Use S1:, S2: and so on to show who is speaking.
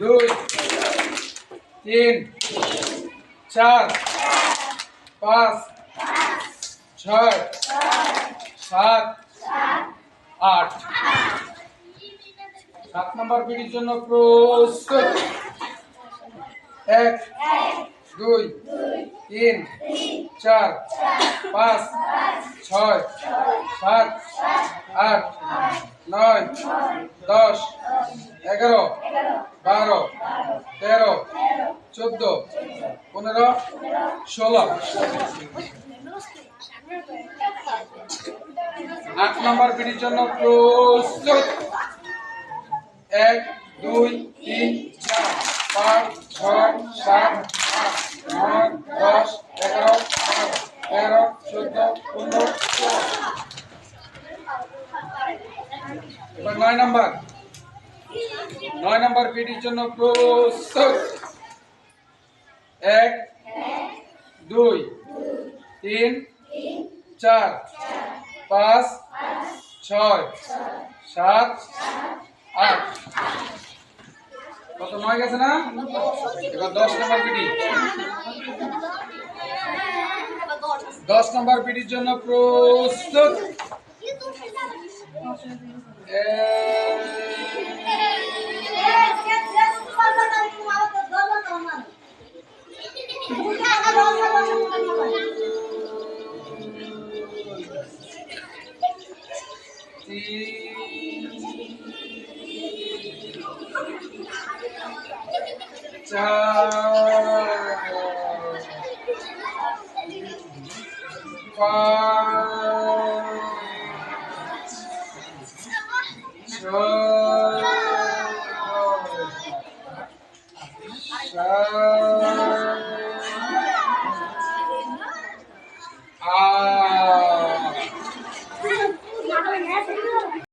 S1: দুই, তিন, চার, পাঁচ, ছয়, সাত, আট। 7 নম্বর বিডির জন্য প্রস্তুত। 1, 2, 3, 4, 5, 6, 7, 8, 9, 10, 11, 12, 13, 14, 15, 16। 8 নম্বর বিডির জন্য প্রস্তুত। 1, 2, 3, 4, 5, 6, 7, 8, 9, 10, 11, 12, 13, 14, 15, 16। এবার 9 নম্বর। 9 নম্বর বিডির জন্য প্রস্তুত। 1, 2, 3, 4, 5, 6, 7, 8। কত 9 গেছে না? এবার 10 নম্বর বিডি। 10 নম্বর বিডির জন্য প্রস্তুত। 4, 5, 6, 7,